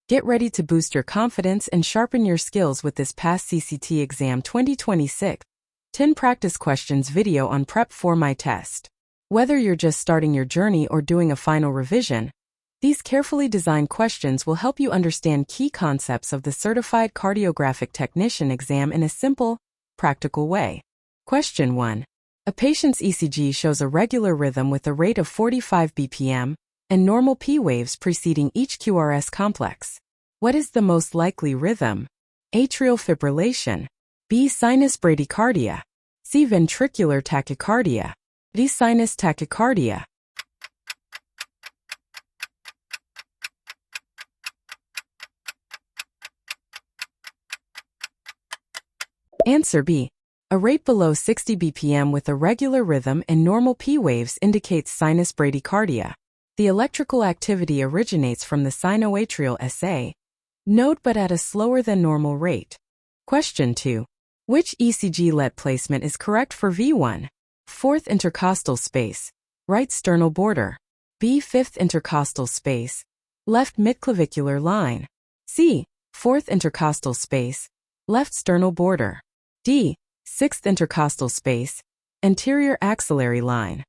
Get ready to boost your confidence and sharpen your skills with this Past CCT Exam 2026 10 Practice Questions video on prep for my test. Whether you're just starting your journey or doing a final revision, these carefully designed questions will help you understand key concepts of the Certified Cardiographic Technician exam in a simple, practical way. Question 1. A patient's ECG shows a regular rhythm with a rate of 45 BPM and normal P waves preceding each QRS complex. What is the most likely rhythm? Atrial fibrillation. B. Sinus bradycardia. C. Ventricular tachycardia. D. Sinus tachycardia. Answer B. A rate below 60 BPM with a regular rhythm and normal P waves indicates sinus bradycardia. The electrical activity originates from the sinoatrial SA node but at a slower than normal rate. Question 2. Which ECG lead placement is correct for V1? Fourth intercostal space, right sternal border. B. Fifth intercostal space, left midclavicular line. C. Fourth intercostal space, left sternal border. D. Sixth intercostal space, anterior axillary line.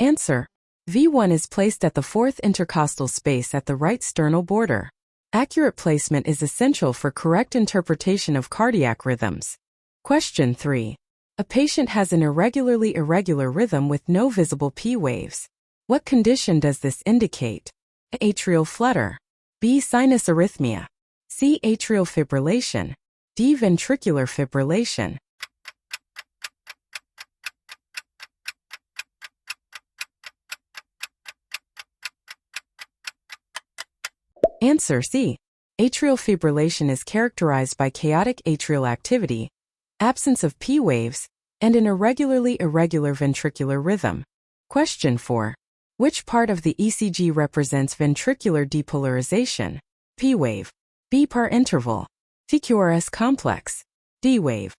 Answer. V1 is placed at the fourth intercostal space at the right sternal border. Accurate placement is essential for correct interpretation of cardiac rhythms. Question 3. A patient has an irregular rhythm with no visible P waves. What condition does this indicate? A. Atrial flutter. B. Sinus arrhythmia. C. Atrial fibrillation. D. Ventricular fibrillation. Answer C. Atrial fibrillation is characterized by chaotic atrial activity, absence of P waves, and an irregular ventricular rhythm. Question 4. Which part of the ECG represents ventricular depolarization? P wave. B. Par interval. C. QRS complex. D. Wave.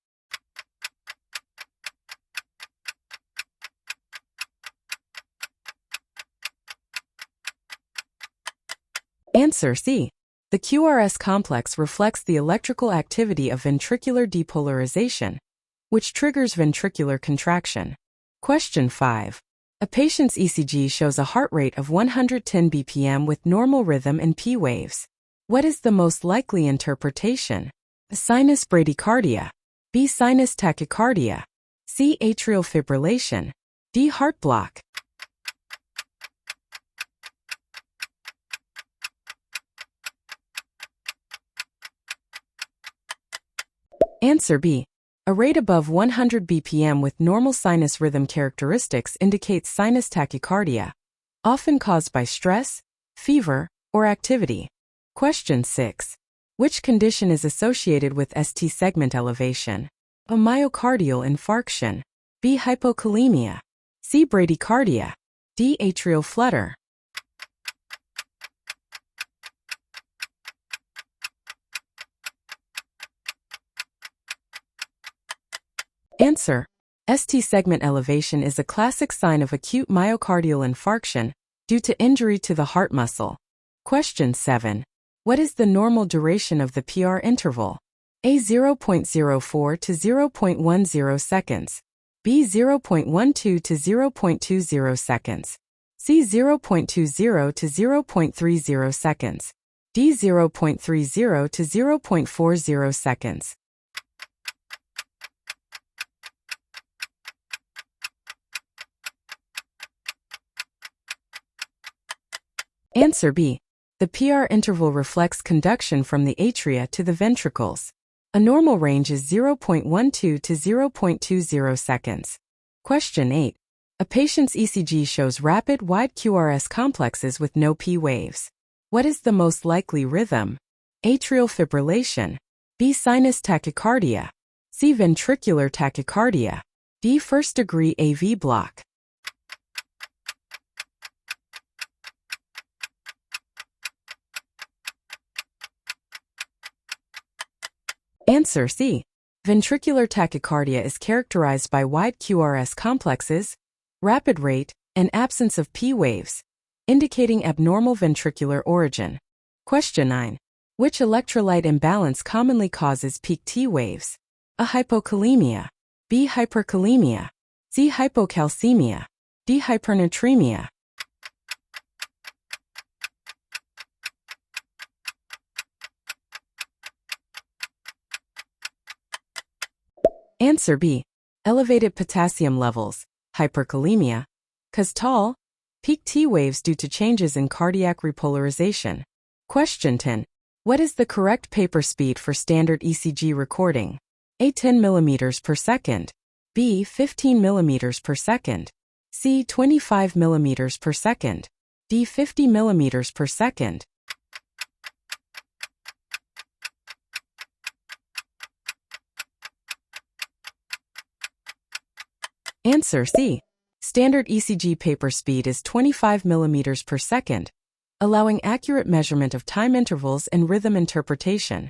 Answer C. The QRS complex reflects the electrical activity of ventricular depolarization, which triggers ventricular contraction. Question 5. A patient's ECG shows a heart rate of 110 BPM with normal rhythm and P waves. What is the most likely interpretation? Sinus bradycardia. B. Sinus tachycardia. C. Atrial fibrillation. D. Heart block. Answer B. A rate above 100 BPM with normal sinus rhythm characteristics indicates sinus tachycardia, often caused by stress, fever, or activity. Question 6. Which condition is associated with ST segment elevation? A. Myocardial infarction. B. Hypokalemia. C. Bradycardia. D. Atrial flutter. Answer. ST segment elevation is a classic sign of acute myocardial infarction due to injury to the heart muscle. Question 7. What is the normal duration of the PR interval? A. 0.04 to 0.10 seconds. B. 0.12 to 0.20 seconds. C. 0.20 to 0.30 seconds. D. 0.30 to 0.40 seconds. Answer B. The PR interval reflects conduction from the atria to the ventricles. A normal range is 0.12 to 0.20 seconds. Question 8. A patient's ECG shows rapid wide QRS complexes with no P waves. What is the most likely rhythm? Atrial fibrillation. B. Sinus tachycardia. C. Ventricular tachycardia. D. First degree AV block. Answer C. Ventricular tachycardia is characterized by wide QRS complexes, rapid rate, and absence of P waves, indicating abnormal ventricular origin. Question 9. Which electrolyte imbalance commonly causes peak T waves? A. Hypokalemia. B. Hyperkalemia. C. Hypocalcemia. D. Hypernatremia. Answer B. Elevated potassium levels, hyperkalemia. Cause tall, peak T waves due to changes in cardiac repolarization. Question 10. What is the correct paper speed for standard ECG recording? A. 10 mm per second. B. 15 mm per second. C. 25 mm per second. D. 50 mm per second. Answer C. Standard ECG paper speed is 25 mm per second, allowing accurate measurement of time intervals and rhythm interpretation.